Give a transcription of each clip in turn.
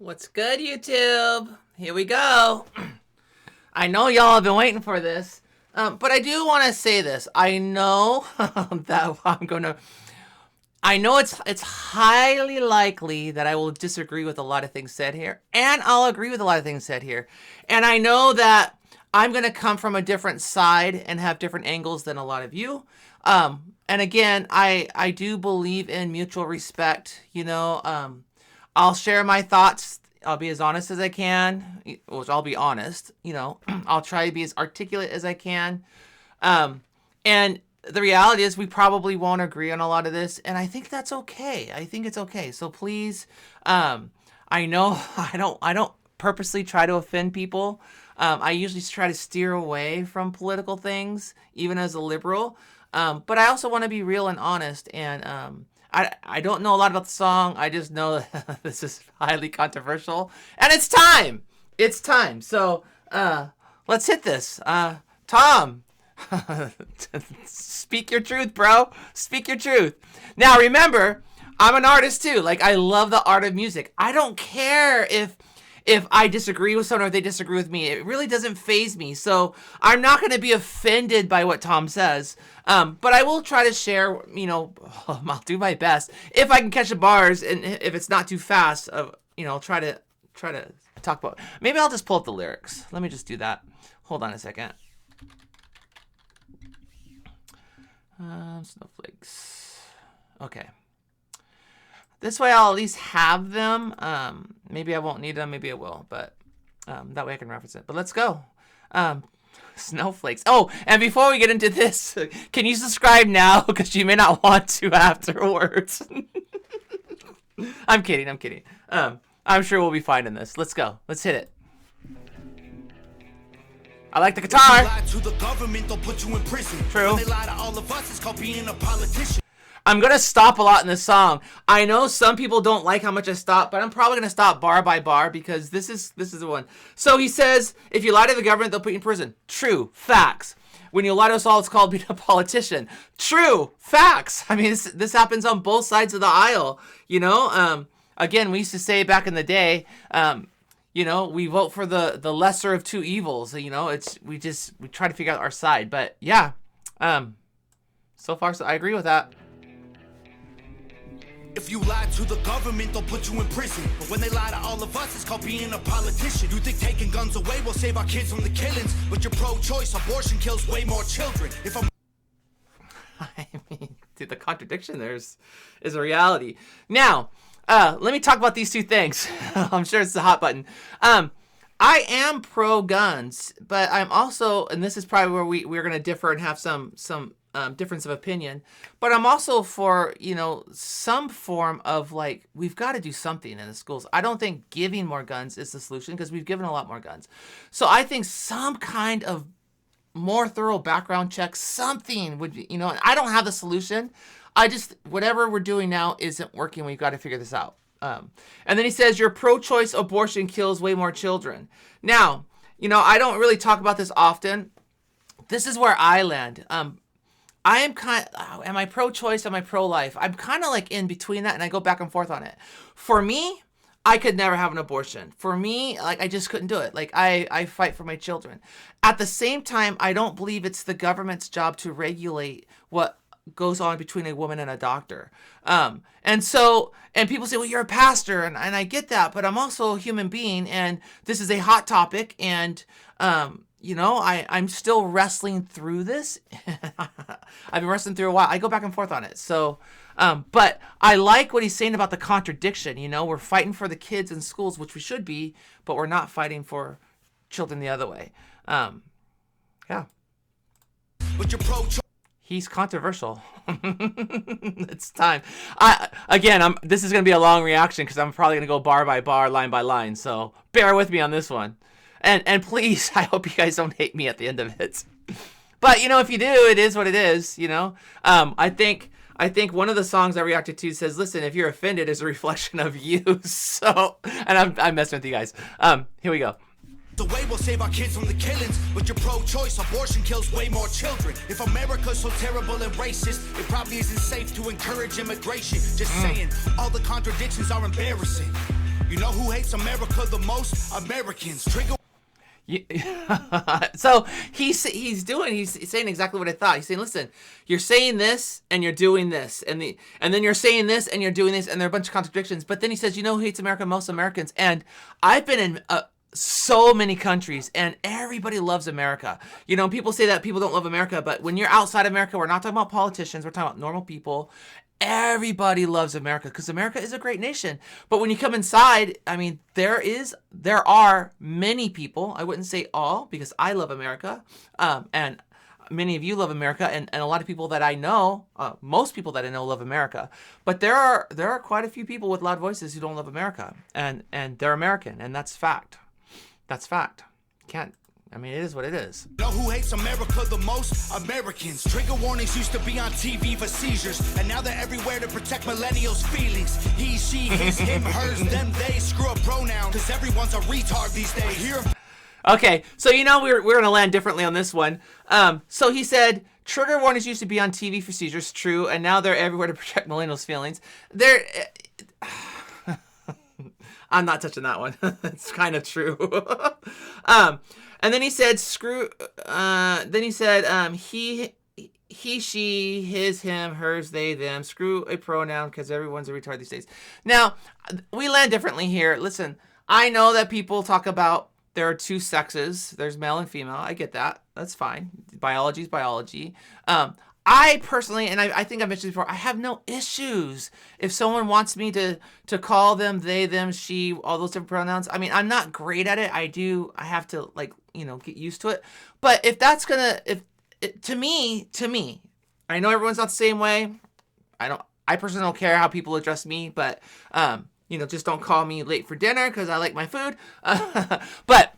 What's good, YouTube? Here we go. I know y'all have been waiting for this, but I do want to say this. I know I know it's highly likely that I will disagree with a lot of things said here, and I'll agree with a lot of things said here. And I know that I'm going to come from a different side and have different angles than a lot of you. And again, I do believe in mutual respect. I'll share my thoughts. I'll be as honest as I can, which I'll be honest. I'll try to be as articulate as I can. And the reality is we probably won't agree on a lot of this, and I think that's okay. I think it's okay. So please, I know I don't purposely try to offend people. I usually try to steer away from political things, even as a liberal. But I also want to be real and honest. And I don't know a lot about the song. I just know that this is highly controversial, and it's time. It's time. So let's hit this. Tom, speak your truth, bro. Speak your truth. Now remember, I'm an artist too. Like, I love the art of music. I don't care if I disagree with someone or if they disagree with me. It really doesn't faze me. So I'm not going to be offended by what Tom says. But I will try to share, I'll do my best. If I can catch the bars and if it's not too fast, I'll try to talk about. Maybe I'll just pull up the lyrics. Let me just do that. Hold on a second. Snowflakes. Okay. This way I'll at least have them. Maybe I won't need them. Maybe I will. But that way I can reference it. But let's go. Snowflakes. Oh, and before we get into this, can you subscribe now? Because you may not want to afterwards. I'm kidding. I'm sure we'll be fine in this. Let's go. Let's hit it. I like the guitar. To the government, they'll put you in prison. True. When they lie to all of us, it's called being a politician. I'm going to stop a lot in this song. I know some people don't like how much I stop, but I'm probably going to stop bar by bar because this is the one. So he says, if you lie to the government, they'll put you in prison. True. Facts. When you lie to us all, it's called being a politician. True. Facts. I mean, this happens on both sides of the aisle. Again, we used to say back in the day, we vote for the lesser of two evils. We try to figure out our side. But yeah, so far, so I agree with that. If you lie to the government, they'll put you in prison. But when they lie to all of us, it's called being a politician. You think taking guns away will save our kids from the killings, but you're pro-choice. Abortion kills way more children. I mean, dude, the contradiction there is a reality. Now, let me talk about these two things. I'm sure it's the hot button. I am pro-guns, but I'm also, and this is probably where we're going to differ and have some difference of opinion, but I'm also for, some form of we've got to do something in the schools. I don't think giving more guns is the solution because we've given a lot more guns. So I think some kind of more thorough background check, something would be, I don't have the solution. Whatever we're doing now isn't working. We've got to figure this out. And then he says, your pro-choice abortion kills way more children. Now, I don't really talk about this often. This is where I land. I am am I pro-choice? Am I pro-life? I'm kind of in between that, and I go back and forth on it. For me, I could never have an abortion. For me, I just couldn't do it. I fight for my children. At the same time, I don't believe it's the government's job to regulate what goes on between a woman and a doctor. And people say, well, you're a pastor, and I get that, but I'm also a human being, and this is a hot topic, and I'm still wrestling through this. I've been wrestling through a while. I go back and forth on it. So, but I like what he's saying about the contradiction. We're fighting for the kids in schools, which we should be, but we're not fighting for children the other way. Yeah. But you're He's controversial. It's time. This is going to be a long reaction because I'm probably going to go bar by bar, line by line. So bear with me on this one. And please, I hope you guys don't hate me at the end of it. But, if you do, it is what it is, I think one of the songs I reacted to says, listen, if you're offended, it's a reflection of you. So, and I'm messing with you guys. Here we go. The way we'll save our kids from the killings, but you're pro-choice. Abortion kills way more children. If America's so terrible and racist, it probably isn't safe to encourage immigration. Just saying, all the contradictions are embarrassing. You know who hates America the most? Americans. Trigger. So he's saying exactly what I thought. He's saying, listen, you're saying this and you're doing this, and then you're saying this and you're doing this, and there are a bunch of contradictions. But then he says, you know who hates America? Most Americans. And I've been in so many countries, and everybody loves America. You know, people say that people don't love America, but when you're outside America, we're not talking about politicians, we're talking about normal people. Everybody loves America because America is a great nation. But when you come inside, I mean, there are many people, I wouldn't say all, because I love America, and many of you love America, and a lot of people that I know, most people that I know love America. But there are quite a few people with loud voices who don't love America, and they're American, and that's fact. That's fact. It is what it is. Know who hates America the most? Americans. Trigger warnings used to be on TV for seizures, and now they're everywhere to protect millennials' feelings. He, she, his, him, hers, them, they. Screw a pronoun, because everyone's a retard these days. Here. Okay, so you know we're going to land differently on this one. So he said, trigger warnings used to be on TV for seizures, true, and now they're everywhere to protect millennials' feelings. I'm not touching that one. It's kind of true. And then he said, he, she, his, him, hers, they, them. Screw a pronoun because everyone's a retard these days. Now, we land differently here. Listen, I know that people talk about there are two sexes. There's male and female. I get that. That's fine. Biology is biology. I personally, and I think I mentioned before, I have no issues if someone wants me to call them they, them, she, all those different pronouns. I mean, I'm not great at it. I have to get used to it. But if that's to me, I know everyone's not the same way. I personally don't care how people address me, but just don't call me late for dinner because I like my food. But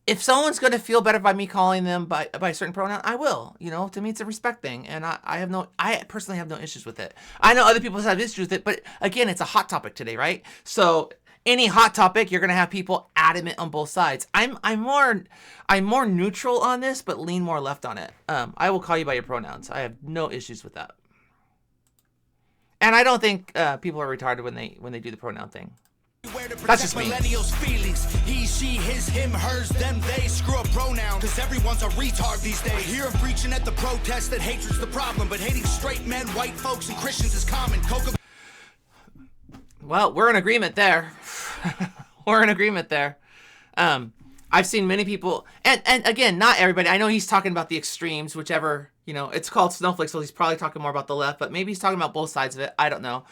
if someone's going to feel better by me calling them by a certain pronoun, I will. To me, it's a respect thing. And I personally have no issues with it. I know other people have issues with it, but again, it's a hot topic today, right? So any hot topic, you're going to have people adamant on both sides. I'm more neutral on this, but lean more left on it. I will call you by your pronouns. I have no issues with that. And I don't think people are retarded when they do the pronoun thing. That's just me. Millennials' feelings. He, she, his, him, hers, them, they. Screw a pronoun, because everyone's a retard these days. I hear him preaching at the protest that hatred's the problem, but hating straight men, white folks, and Christians is common. Well, we're in agreement there. We're in agreement there. I've seen many people, and again, not everybody. I know he's talking about the extremes, whichever, it's called Snowflakes, so he's probably talking more about the left, but maybe he's talking about both sides of it. I don't know.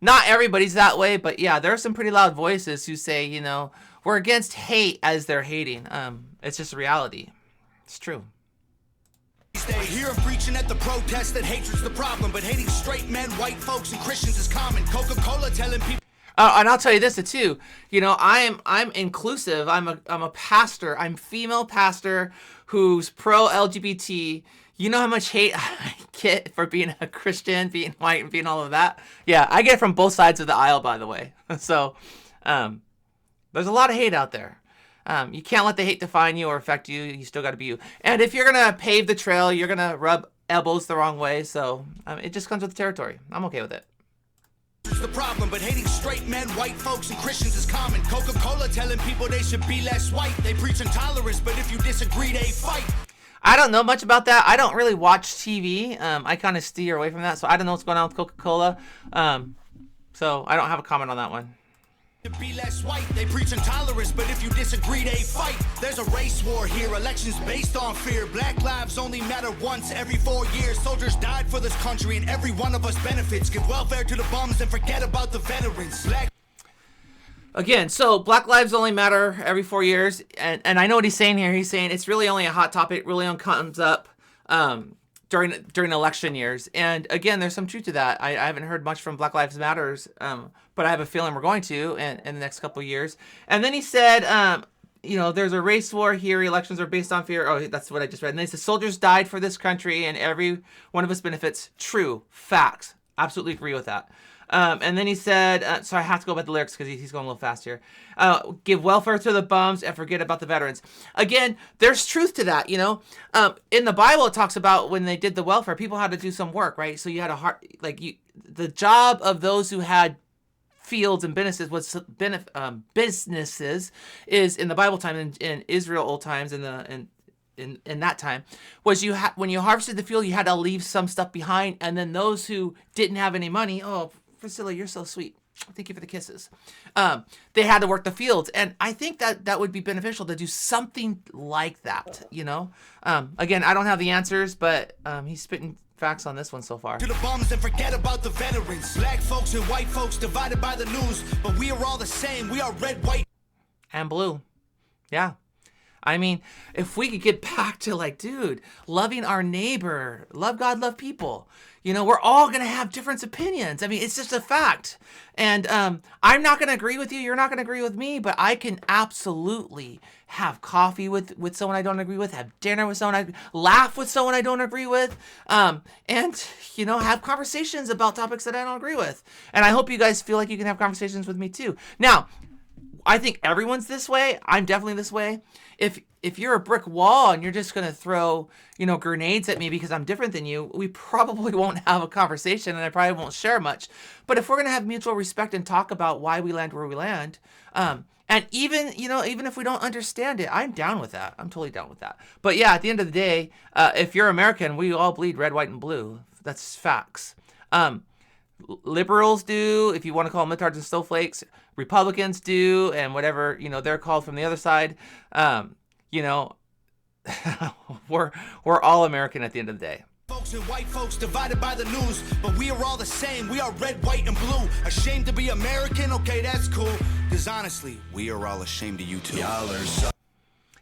Not everybody's that way, but yeah, there are some pretty loud voices who say, we're against hate as they're hating. It's just a reality. It's true. They hear him preaching at the protest that hatred's the problem, but hating straight men, white folks, and Christians is common. Coca-Cola telling people. And I'll tell you this too. I'm inclusive. I'm a pastor. I'm female pastor who's pro LGBT. You know how much hate I get for being a Christian, being white, and being all of that? Yeah, I get it from both sides of the aisle, by the way. So, there's a lot of hate out there. You can't let the hate define you or affect you. You still got to be you. And if you're going to pave the trail, you're going to rub elbows the wrong way. So, it just comes with the territory. I'm okay with it. The problem, but hating straight men, white folks, and Christians is common. Coca-Cola telling people they should be less white. They preach intolerance, but if you disagree, they fight. I don't know much about that. I don't really watch TV. I kind of steer away from that, so I don't know what's going on with Coca-Cola. So I don't have a comment on that one. To be less white, they preach intolerance, but if you disagree, they fight. There's a race war here, elections based on fear. Black lives only matter once every 4 years. Soldiers died for this country, and every one of us benefits. Give welfare to the bums and forget about the veterans. Again, so Black lives only matter every 4 years, and I know what he's saying here. He's saying it's really only a hot topic, really only comes up during election years. And again, there's some truth to that. I haven't heard much from Black Lives Matters, but I have a feeling we're going to in the next couple of years. And then he said, there's a race war here. Elections are based on fear. Oh, that's what I just read. And then he said, soldiers died for this country, and every one of us benefits. True. Facts. Absolutely agree with that. And then he said, so I have to go about the lyrics because he's going a little fast here. Give welfare to the bums and forget about the veterans. Again, there's truth to that, in the Bible, it talks about when they did the welfare, people had to do some work, right? So you had the job of those who had fields and businesses is in the Bible time, in Israel old times, in that time, was when you harvested the field, you had to leave some stuff behind, and then those who didn't have any money, oh, Priscilla, you're so sweet. Thank you for the kisses. They had to work the fields, and I think that would be beneficial to do something like that. Again, I don't have the answers, but he's spitting facts on this one so far. To the bums and forget about the veterans. Black folks and white folks divided by the news, but we are all the same. We are red, white, and blue. Yeah. I mean, if we could get back to like, dude, loving our neighbor, love God, love people, we're all going to have different opinions. I mean, it's just a fact. And I'm not going to agree with you. You're not going to agree with me, but I can absolutely have coffee with someone I don't agree with, have dinner with someone, laugh with someone I don't agree with, and, have conversations about topics that I don't agree with. And I hope you guys feel like you can have conversations with me too. Now, I think everyone's this way. I'm definitely this way. If you're a brick wall and you're just going to throw, grenades at me because I'm different than you, we probably won't have a conversation and I probably won't share much. But if we're going to have mutual respect and talk about why we land where we land, and even if we don't understand it, I'm down with that. I'm totally down with that. But yeah, at the end of the day, if you're American, we all bleed red, white, and blue. That's facts. Liberals do, if you want to call them litards and snowflakes. Republicans do, and whatever they're called from the other side. We're all American at the end of the day. Folks and white folks divided by the news, but we are all the same. We are red, white, and blue. Ashamed to be American? Okay, that's cool. Because honestly, we are all ashamed of you too. Y'all are so.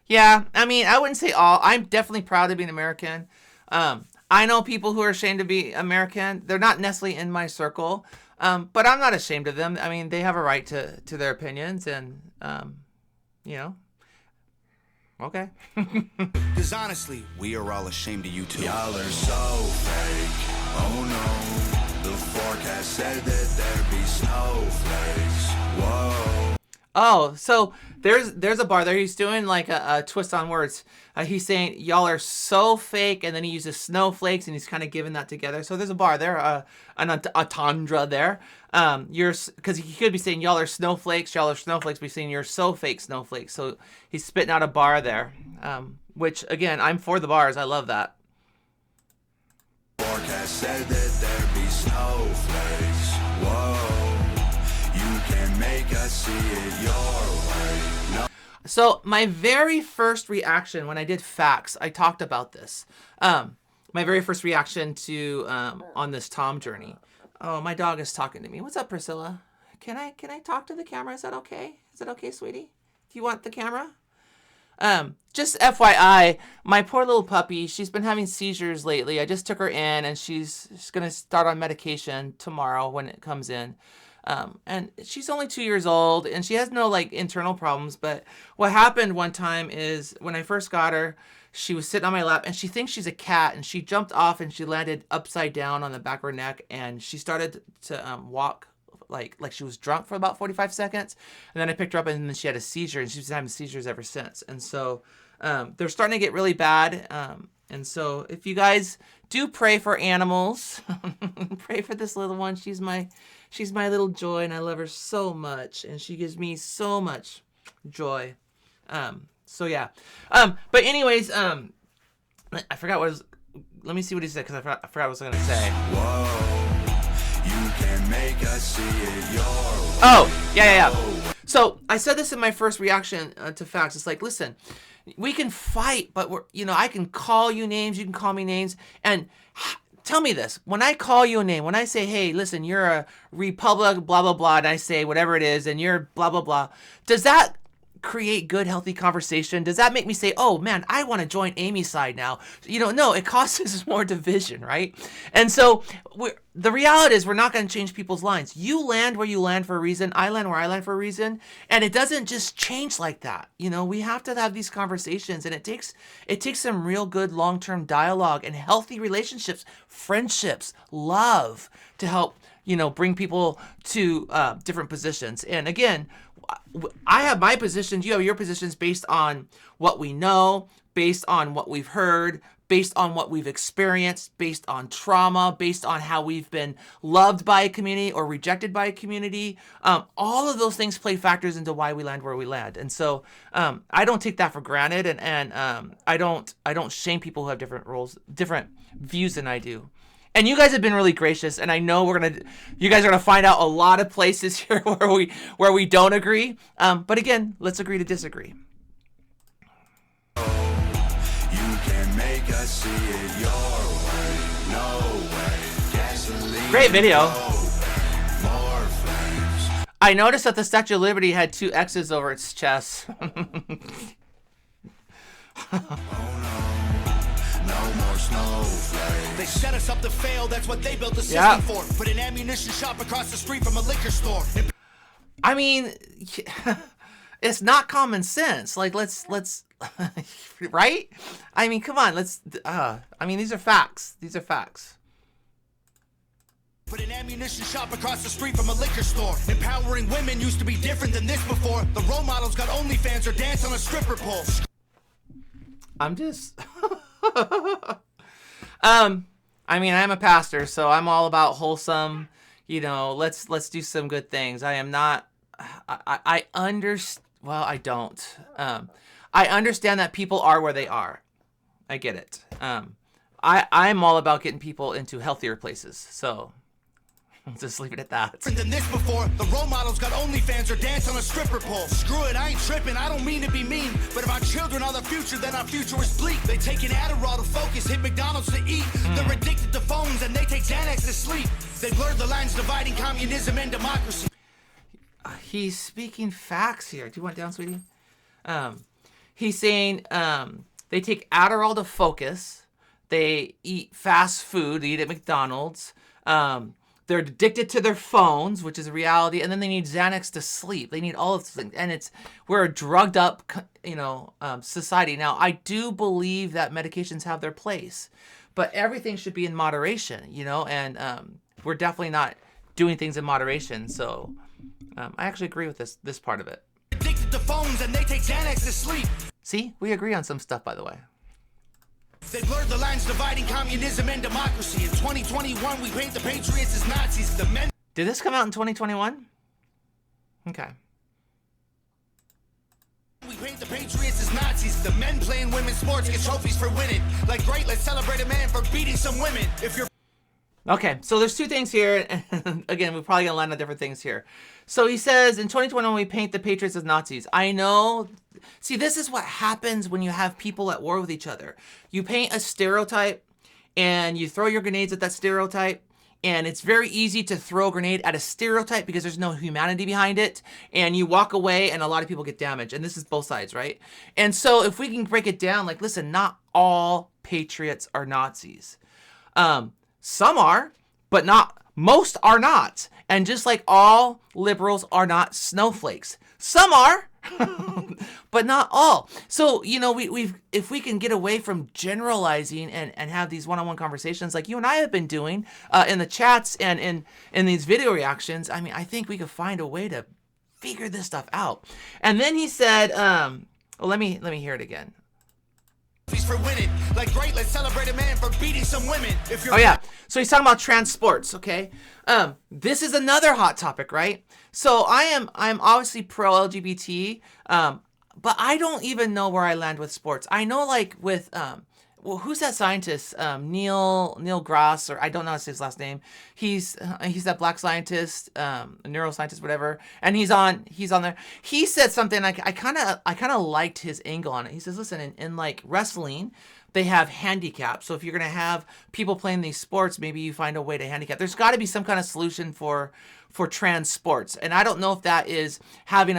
Yeah, I mean, I wouldn't say all. I'm definitely proud to be an American. I know people who are ashamed to be American. They're not necessarily in my circle, but I'm not ashamed of them. I mean, they have a right to their opinions, and okay. Because honestly, we are all ashamed of you too. Y'all are so fake. Oh no, the forecast said that there'd be snowflakes. Whoa. Oh, so there's a bar there. He's doing like a twist on words. He's saying y'all are so fake, and then he uses snowflakes, and he's kind of giving that together. So there's a bar there, an entendre there. Because he could be saying y'all are snowflakes, but he's saying you're so fake snowflakes. So he's spitting out a bar there, which again, I'm for the bars. I love that. Forecast said that there'd be snowflakes. Whoa, you can make us see it your way. No. So my very first reaction when I did facts, I talked about this. My very first reaction to on this Tom journey. Oh, my dog is talking to me. What's up, Priscilla? Can I talk to the camera? Is that okay? Is that okay, sweetie? Do you want the camera? Just FYI, my poor little puppy, she's been having seizures lately. I just took her in, and she's going to start on medication tomorrow when it comes in. And she's only 2 years old, and she has no internal problems. But what happened one time is when I first got her, she was sitting on my lap, and she thinks she's a cat, and she jumped off and she landed upside down on the back of her neck, and she started to walk like she was drunk for about 45 seconds. And then I picked her up, and then she had a seizure, and she's been having seizures ever since. And so they're starting to get really bad. And so if you guys do pray for animals, pray for this little one. She's my little joy, and I love her so much, and she gives me so much joy. So yeah. But anyways, I forgot what it was. Let me see what he said, because I forgot what I was going to say. Whoa, you can make us see it your way. Oh, yeah. So I said this in my first reaction to facts. It's like, listen, we can fight, but I can call you names, you can call me names, and tell me this. When I call you a name, when I say, hey, listen, you're a Republic, blah, blah, blah, and I say whatever it is, and you're blah, blah, blah, does that create good, healthy conversation? Does that make me say, oh, man, I want to join Amy's side now? No, it causes more division, right? And so the reality is we're not going to change people's lines. You land where you land for a reason. I land where I land for a reason. And it doesn't just change like that. We have to have these conversations, and it takes some real good long-term dialogue and healthy relationships, friendships, love to help, bring people to different positions. And again, I have my positions, you have your positions based on what we know, based on what we've heard, based on what we've experienced, based on trauma, based on how we've been loved by a community or rejected by a community. All of those things play factors into why we land where we land. And so I don't take that for granted, and I don't shame people who have different roles, different views than I do. And you guys have been really gracious, and I know you guys are gonna find out a lot of places here where we don't agree. But again, let's agree to disagree. You can make us see it your way, no way. Gasoline, Great video. more flames. I noticed that the Statue of Liberty had 2 X's over its chest. No more snowflakes. They set us up to fail, that's what they built the system for. Put an ammunition shop across the street from a liquor store. I mean, it's not common sense. Like, let's, right? I mean, come on, I mean, these are facts. These are facts. Put an ammunition shop across the street from a liquor store. Empowering women used to be different than this before. The role models got OnlyFans or dance on a stripper pole. I'm just... I mean, I'm a pastor, so I'm all about wholesome, let's do some good things. I am not, I don't. I understand that people are where they are. I get it. I'm all about getting people into healthier places, so just leave it at that. Than this before, the role models got OnlyFans or dance on a stripper pole. Screw it, I ain't tripping, I don't mean to be mean, but if our children are the future, then our future is bleak. They take an Adderall to focus, hit McDonald's to eat. They're addicted to phones and they take Xanax to sleep. They blurred the lines dividing communism and democracy. He's speaking facts here. Do you want down, sweetie? He's saying they take Adderall to focus. They eat fast food. They eat at McDonald's. They're addicted to their phones, which is a reality, and then they need Xanax to sleep. They need all of those things, and we're a drugged up, society. Now, I do believe that medications have their place, but everything should be in moderation, and we're definitely not doing things in moderation. So, I actually agree with this part of it. Addicted to phones and they take Xanax to sleep. See, we agree on some stuff, by the way. They blurred the lines dividing communism and democracy. In 2021, we paint the Patriots as Nazis. The men. Did this come out in 2021? Okay. We paint the Patriots as Nazis. The men playing women's sports get trophies for winning. Like, great, let's celebrate a man for beating some women. If you're. Okay, so there's 2 things here. And again, we're probably going to land on different things here. So he says, in 2021, we paint the Patriots as Nazis. I know. See, this is what happens when you have people at war with each other. You paint a stereotype, and you throw your grenades at that stereotype. And it's very easy to throw a grenade at a stereotype because there's no humanity behind it. And you walk away, and a lot of people get damaged. And this is both sides, right? And so if we can break it down, like, listen, not all patriots are Nazis. Some are, but most are not. And just like all liberals are not snowflakes. Some are, but not all. So, if we can get away from generalizing and have these one-on-one conversations like you and I have been doing in the chats and in these video reactions, I mean, I think we could find a way to figure this stuff out. And then he said, let me hear it again. For winning. Like, great, let's celebrate a man for beating some women. If you're. Oh yeah, so he's talking about trans sports. Okay, this is another hot topic, right? So I'm obviously pro LGBT, but I don't even know where I land with sports. I know, like, with who's that scientist? Neil Grass, or I don't know how to say his last name. He's that black scientist, neuroscientist, whatever. And he's on there. He said something I kind of liked his angle on it. He says, listen, in like wrestling, they have handicaps. So if you're gonna have people playing these sports, maybe you find a way to handicap. There's got to be some kind of solution for trans sports. And I don't know if that is having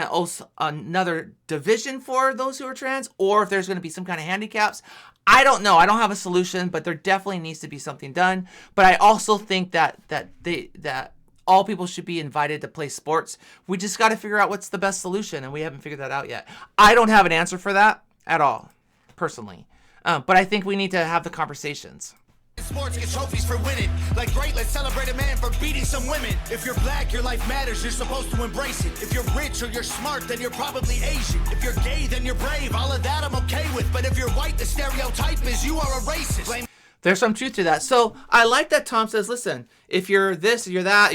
another division for those who are trans, or if there's going to be some kind of handicaps. I don't know. I don't have a solution, but there definitely needs to be something done. But I also think that all people should be invited to play sports. We just got to figure out what's the best solution, and we haven't figured that out yet. I don't have an answer for that at all, personally. But I think we need to have the conversations. Sports get trophies for winning. Like great, let's celebrate a man for beating some women. If you're black, your life matters, you're supposed to embrace it. If you're rich or you're smart, then you're probably Asian. If you're gay, then you're brave, all of that I'm okay with. But if you're white, the stereotype is you are a racist. Blame There's some truth to that. So I like that Tom says, listen, if you're this, you're that,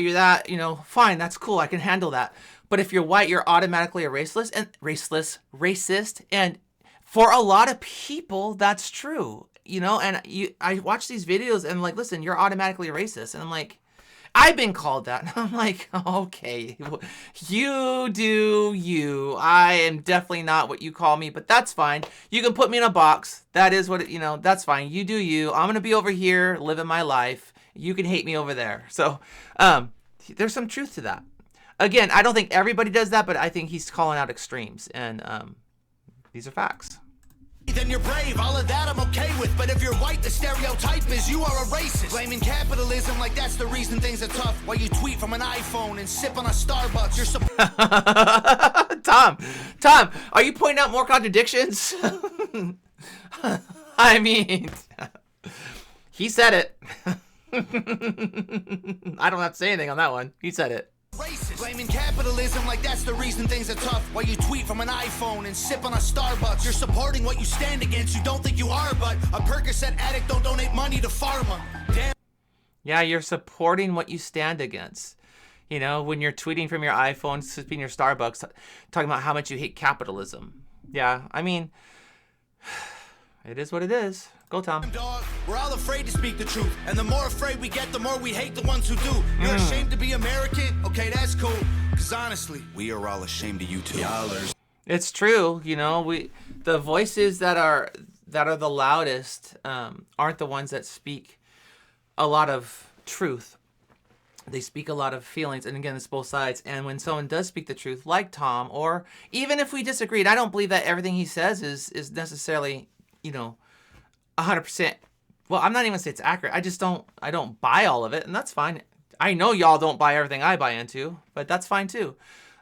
you know, fine, that's cool, I can handle that. But if you're white, you're automatically a racist. And for a lot of people, that's true, you know. And I watch these videos and I'm like, listen, you're automatically a racist. And I'm like, I've been called that. And I'm like, okay, you do you. I am definitely not what you call me, but that's fine. You can put me in a box. That is what, you know, that's fine. You do you. I'm going to be over here living my life. You can hate me over there. So there's some truth to that. Again, I don't think everybody does that, but I think he's calling out extremes. And these are facts. Then you're brave, all of that I'm okay with. But if you're white, the stereotype is you are a racist. Blaming capitalism like that's the reason things are tough. While you tweet from an iPhone and sip on a Starbucks, you're Tom, are you pointing out more contradictions? I mean, he said it. I don't have to say anything on that one. He said it. racist. Blaming capitalism like that's the reason things are tough. While you tweet from an iPhone and sip on a Starbucks. You're supporting what you stand against. You don't think you are, but a Percocet addict don't donate money to pharma. Damn. Yeah, you're supporting what you stand against. You know, when you're tweeting from your iPhone, sipping your Starbucks, talking about how much you hate capitalism. Yeah, I mean, it is what it is. Go, Tom. Dog, we're all afraid to speak the truth. And the more afraid we get, the more we hate the ones who do. You're ashamed to be American? Okay, that's cool. Because honestly, we are all ashamed of you too. It's true. You know, the voices that are the loudest aren't the ones that speak a lot of truth. They speak a lot of feelings, and again, it's both sides. And when someone does speak the truth, like Tom, or even if we disagreed, I don't believe that everything he says is necessarily, 100%. Well, I'm not even gonna say it's accurate. I don't buy all of it, and that's fine. I know y'all don't buy everything I buy into, but that's fine too.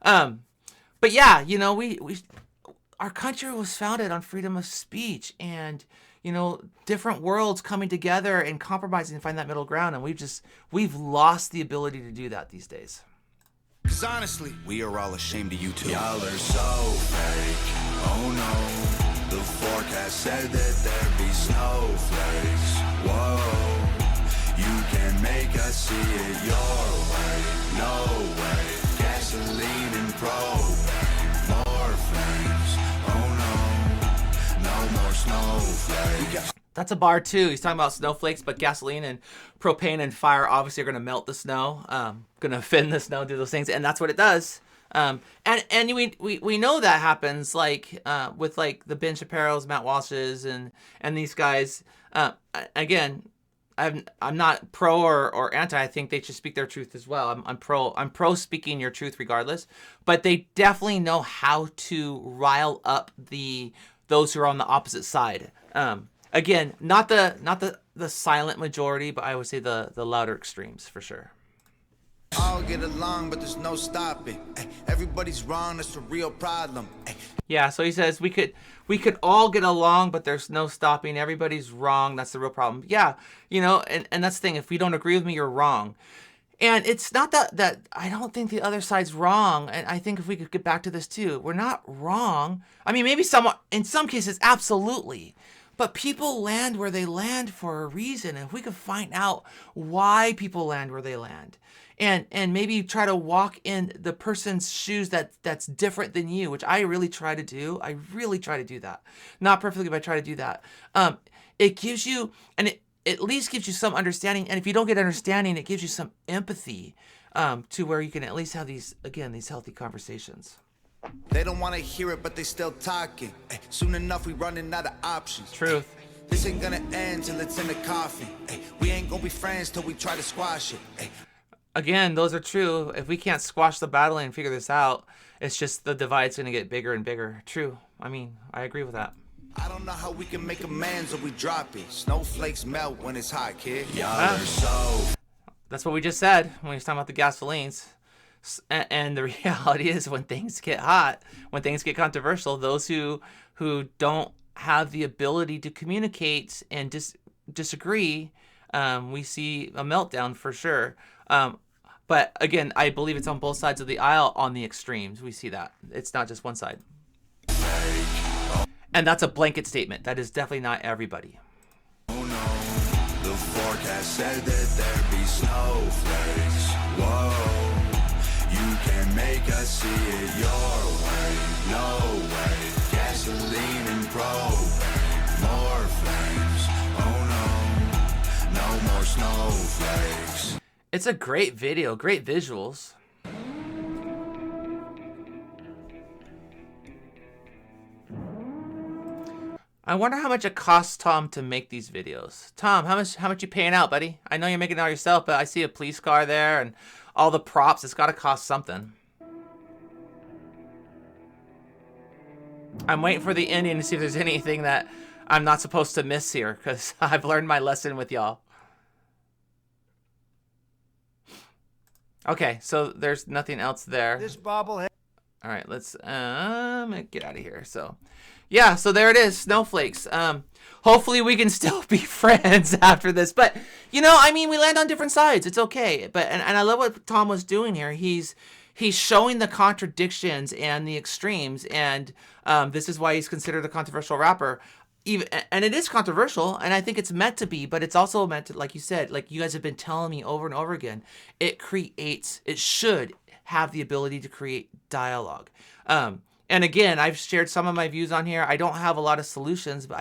But yeah, we our country was founded on freedom of speech, and different worlds coming together and compromising to find that middle ground, and we've lost the ability to do that these days. Because honestly, we are all ashamed of you too. Y'all are so fake. Oh no, the forecast said that there'd be snowflakes. Whoa, you can make us see it your way. No way, gasoline and propane, more flames. Oh no, no more snowflakes. That's a bar too. He's talking about snowflakes, but gasoline and propane and fire obviously are going to melt the snow, going to thin the snow, do those things, and that's what it does. And we know that happens with the Ben Shapiro's, Matt Walsh's, and these guys. Again, I'm not pro or anti. I think they should speak their truth as well. I'm pro speaking your truth regardless, but they definitely know how to rile up those who are on the opposite side. Again, not the silent majority, but I would say the louder extremes for sure. All get along, but there's no stopping. Everybody's wrong, that's the real problem. Yeah, so he says we could all get along, but there's no stopping. Everybody's wrong, that's the real problem. Yeah, and that's the thing. If we don't agree with me, you're wrong. And it's not that I don't think the other side's wrong. And I think if we could get back to this too, we're not wrong. I mean, maybe in some cases, absolutely. But people land where they land for a reason. And if we could find out why people land where they land, and maybe try to walk in the person's shoes that's different than you, which I really try to do. I really try to do that. Not perfectly, but I try to do that. It gives you, and it at least gives you some understanding. And if you don't get understanding, it gives you some empathy to where you can at least have these healthy conversations. They don't want to hear it, but they still talking. Soon enough, we running out of options. Truth. This ain't gonna end till it's in the coffin. We ain't gonna be friends till we try to squash it. Again, those are true. If we can't squash the battle and figure this out, it's just the divide's gonna get bigger and bigger. True. I mean, I agree with that. I don't know how we can make amends or we drop it. Snowflakes melt when it's hot, kid. That's what we just said when we was talking about the gasolines. And the reality is, when things get hot, when things get controversial, those who don't have the ability to communicate and disagree we see a meltdown for sure. But again, I believe it's on both sides of the aisle on the extremes. We see that. It's not just one side. And that's a blanket statement. That is definitely not everybody. Oh no, the forecast said that there'd be snowflakes. Whoa, you can make us see it your way. No way, gasoline and propane. More flames, oh no, no more snowflakes. It's a great video, great visuals. I wonder how much it costs Tom to make these videos. Tom, how much you paying out, buddy? I know you're making it all yourself, but I see a police car there and all the props. It's got to cost something. I'm waiting for the ending to see if there's anything that I'm not supposed to miss here, because I've learned my lesson with y'all. Okay, so there's nothing else there. This bobblehead. All right, let's get out of here. So, yeah, so there it is, Snowflakes. Hopefully we can still be friends after this. But, you know, I mean, we land on different sides. It's okay. But and I love what Tom was doing here. He's showing the contradictions and the extremes, and this is why he's considered a controversial rapper. And it is controversial, and I think it's meant to be, but it's also meant to, like you said, like you guys have been telling me over and over again, it should have the ability to create dialogue. And again, I've shared some of my views on here. I don't have a lot of solutions, but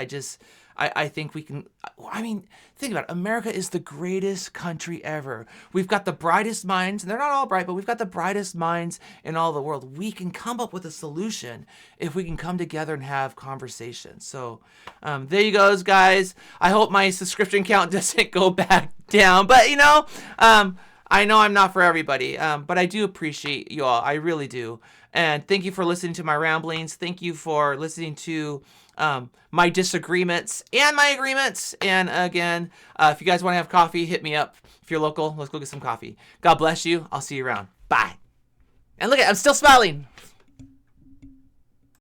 I think we can. I mean, think about it. America is the greatest country ever. We've got the brightest minds, and they're not all bright, but we've got the brightest minds in all the world. We can come up with a solution if we can come together and have conversations. So there you go, guys. I hope my subscription count doesn't go back down, but you know, I know I'm not for everybody, but I do appreciate you all. I really do. And thank you for listening to my ramblings. Thank you for listening to my disagreements and my agreements. And again, if you guys want to have coffee, hit me up. If you're local, let's go get some coffee. God bless you. I'll see you around. Bye. And look I'm still smiling.